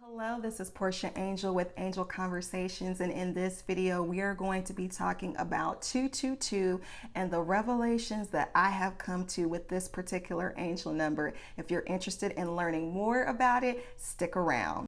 Hello, this is Porsche Angel with Angel Conversations, and in this video we are going to be talking about 222 and the revelations that I have come to with this particular angel number. If you're interested in learning more about it, stick around.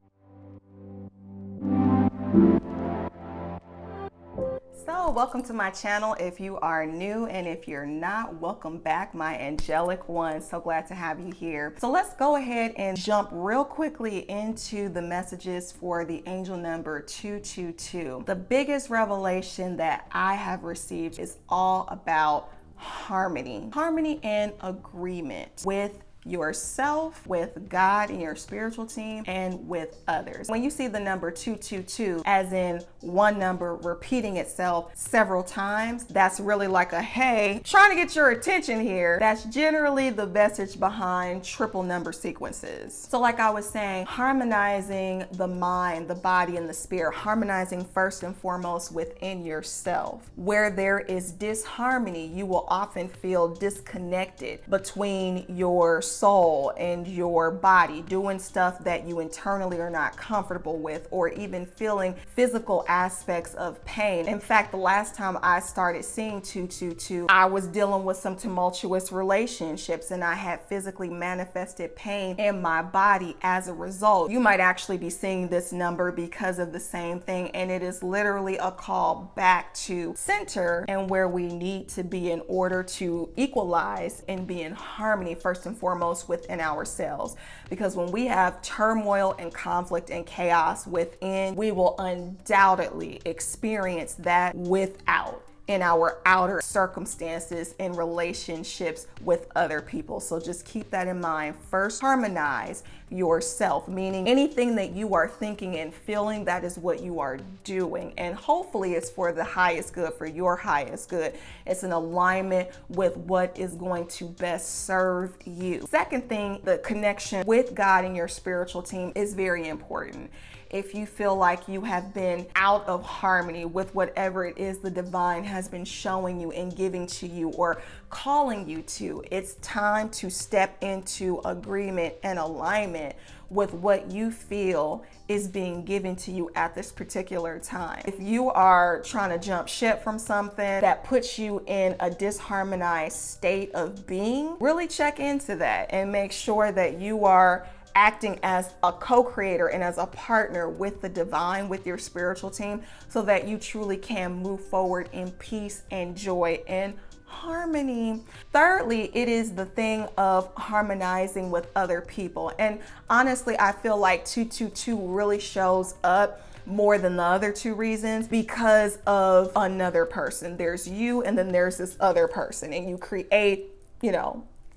So welcome to my channel if you are new, and if you're not, welcome back, my angelic ones. So glad to have you here. So let's go ahead and jump real quickly into the messages for the angel number 222. The biggest revelation that I have received is all about harmony and agreement with yourself, with God and your spiritual team, and with others. When you see the number 222 as in one number repeating itself several times, that's really like a hey, trying to get your attention here. That's generally the message behind triple number sequences. So like I was saying, harmonizing the mind, the body, and the spirit, harmonizing first and foremost within yourself. Where there is disharmony, you will often feel disconnected between your soul and your body, doing stuff that you internally are not comfortable with, or even feeling physical aspects of pain. In fact, the last time I started seeing 222, I was dealing with some tumultuous relationships and I had physically manifested pain in my body as a result. You might actually be seeing this number because of the same thing, and it is literally a call back to center and where we need to be in order to equalize and be in harmony first and foremost within ourselves. Because when we have turmoil and conflict and chaos within, we will undoubtedly experience that without in our outer circumstances and relationships with other people. So just keep that in mind. First, harmonize yourself, meaning anything that you are thinking and feeling, that is what you are doing. And hopefully it's for the highest good, for your highest good. It's an alignment with what is going to best serve you. Second thing, the connection with God and your spiritual team is very important. If you feel like you have been out of harmony with whatever it is the divine has been showing you and giving to you or calling you to, it's time to step into agreement and alignment with what you feel is being given to you at this particular time. If you are trying to jump ship from something that puts you in a disharmonized state of being, really check into that and make sure that you are acting as a co-creator and as a partner with the divine, with your spiritual team, so that you truly can move forward in peace and joy and harmony. Thirdly, it is the thing of harmonizing with other people. And honestly, I feel like 222 really shows up more than the other two reasons because of another person. There's you and then there's this other person, and you create,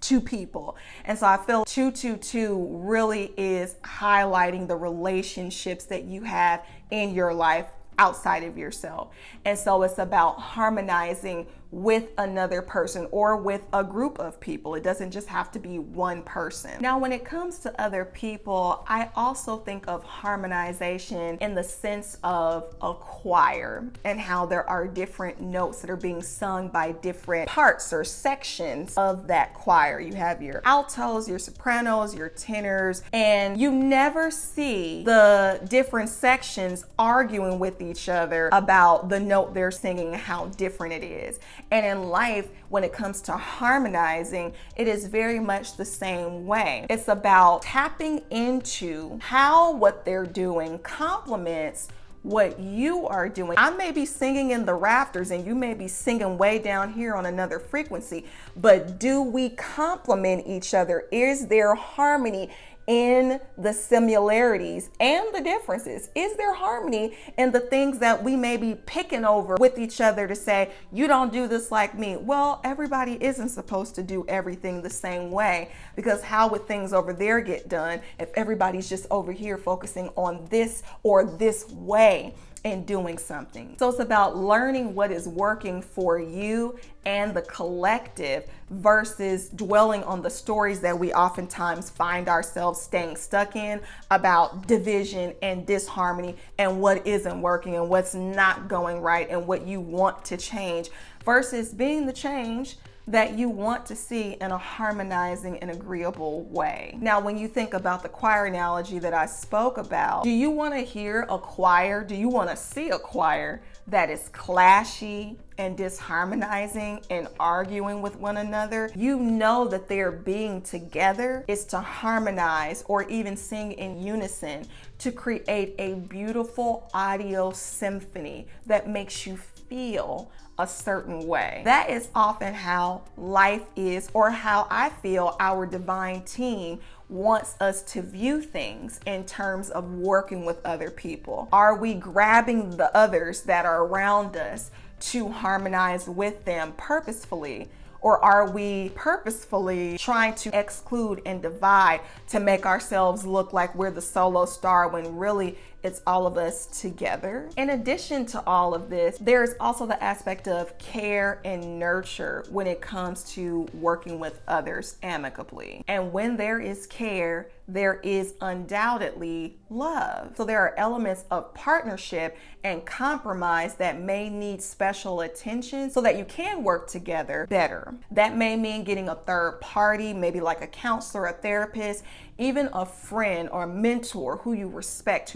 two people. And so I feel 222 really is highlighting the relationships that you have in your life outside of yourself. And so it's about harmonizing with another person or with a group of people. It doesn't just have to be one person. Now, when it comes to other people, I also think of harmonization in the sense of a choir and how there are different notes that are being sung by different parts or sections of that choir. You have your altos, your sopranos, your tenors, and you never see the different sections arguing with each other about the note they're singing and how different it is. And in life, when it comes to harmonizing, it is very much the same way. It's about tapping into how what they're doing complements what you are doing. I may be singing in the rafters and you may be singing way down here on another frequency, but do we complement each other? Is there harmony in the similarities and the differences? Is there harmony in the things that we may be picking over with each other to say, you don't do this like me? Well, everybody isn't supposed to do everything the same way, because how would things over there get done if everybody's just over here focusing on this or this way and doing something? So it's about learning what is working for you and the collective versus dwelling on the stories that we oftentimes find ourselves staying stuck in about division and disharmony and what isn't working and what's not going right and what you want to change, versus being the change that you want to see in a harmonizing and agreeable way. Now, when you think about the choir analogy that I spoke about, do you want to hear a choir? Do you want to see a choir that is clashy and disharmonizing and arguing with one another? You know that their being together is to harmonize or even sing in unison to create a beautiful audio symphony that makes you feel a certain way. That is often how life is, or how I feel our divine team wants us to view things in terms of working with other people. Are we grabbing the others that are around us to harmonize with them purposefully? Or are we purposefully trying to exclude and divide to make ourselves look like we're the solo star when really it's all of us together? In addition to all of this, there's also the aspect of care and nurture when it comes to working with others amicably. And when there is care, there is undoubtedly love. So there are elements of partnership and compromise that may need special attention so that you can work together better. That may mean getting a third party, maybe like a counselor, a therapist, even a friend or a mentor who respects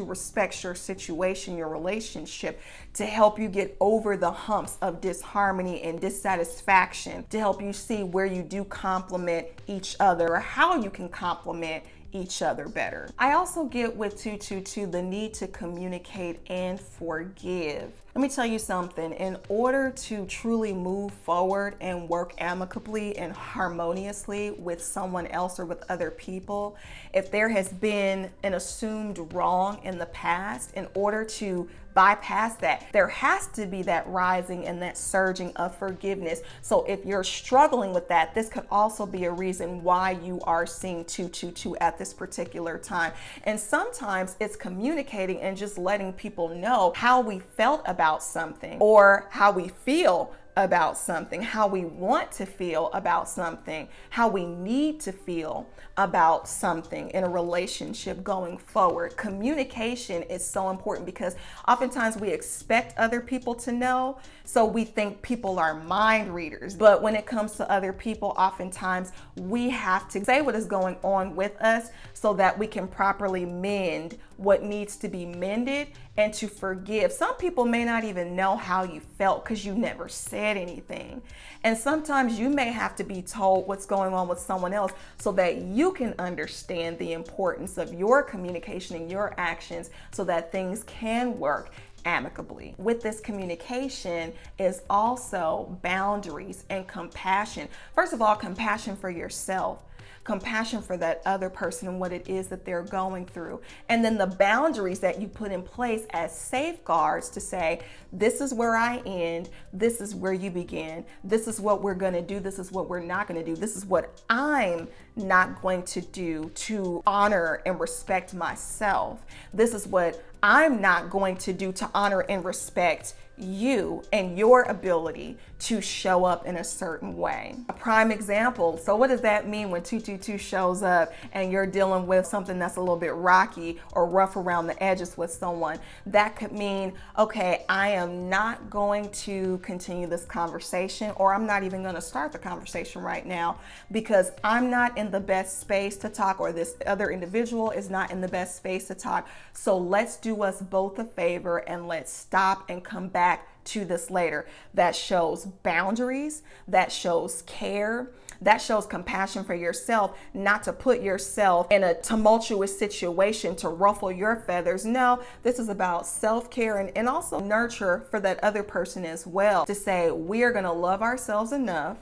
your situation, your relationship, to help you get over the humps of disharmony and dissatisfaction, to help you see where you do complement each other or how you can complement each other better. I also get with 222 the need to communicate and forgive. Let me tell you something. In order to truly move forward and work amicably and harmoniously with someone else or with other people, if there has been an assumed wrong in the past, in order to bypass that, there has to be that rising and that surging of forgiveness. So if you're struggling with that, this could also be a reason why you are seeing 222 at this particular time. And sometimes it's communicating and just letting people know how we felt about something, or how we feel about something, how we want to feel about something, how we need to feel about something in a relationship going forward. Communication is so important because oftentimes we expect other people to know, so we think people are mind readers. But when it comes to other people, oftentimes we have to say what is going on with us so that we can properly mend what needs to be mended and to forgive. Some people may not even know how you felt because you never said anything. And sometimes you may have to be told what's going on with someone else so that you can understand the importance of your communication and your actions so that things can work amicably. With this communication is also boundaries and compassion. First of all, compassion for yourself. Compassion for that other person and what it is that they're going through. And then the boundaries that you put in place as safeguards to say, this is where I end, this is where you begin, this is what we're gonna do, this is what we're not gonna do, this is what I'm not going to do to honor and respect myself, this is what I'm not going to do to honor and respect you and your ability to show up in a certain way. A prime example, so what does that mean when 222 shows up and you're dealing with something that's a little bit rocky or rough around the edges with someone? That could mean, okay, I am not going to continue this conversation, or I'm not even going to start the conversation right now because I'm not in the best space to talk, or this other individual is not in the best space to talk. So let's do us both a favor and let's stop and come back to this later. That shows boundaries, that shows care, that shows compassion for yourself, not to put yourself in a tumultuous situation to ruffle your feathers. No, this is about self-care and also nurture for that other person as well, to say we're gonna love ourselves enough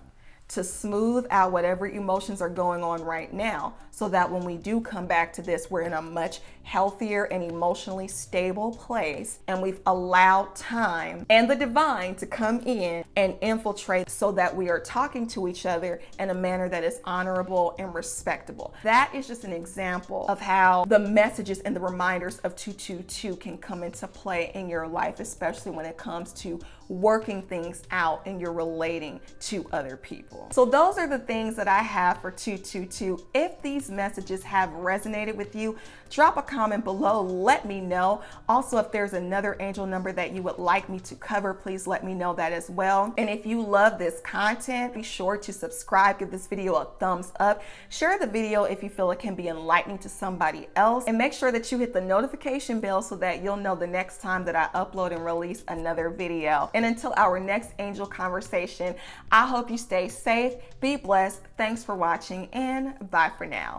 to smooth out whatever emotions are going on right now, so that when we do come back to this, we're in a much healthier and emotionally stable place, and we've allowed time and the divine to come in and infiltrate so that we are talking to each other in a manner that is honorable and respectable. That is just an example of how the messages and the reminders of 222 can come into play in your life, especially when it comes to working things out and you're relating to other people. So those are the things that I have for 222. If these these messages have resonated with you, drop a comment below, let me know. Also, if there's another angel number that you would like me to cover, please let me know that as well. And if you love this content, be sure to subscribe, give this video a thumbs up, share the video if you feel it can be enlightening to somebody else, and make sure that you hit the notification bell so that you'll know the next time that I upload and release another video. And until our next angel conversation, I hope you stay safe, be blessed. Thanks for watching, and bye for now.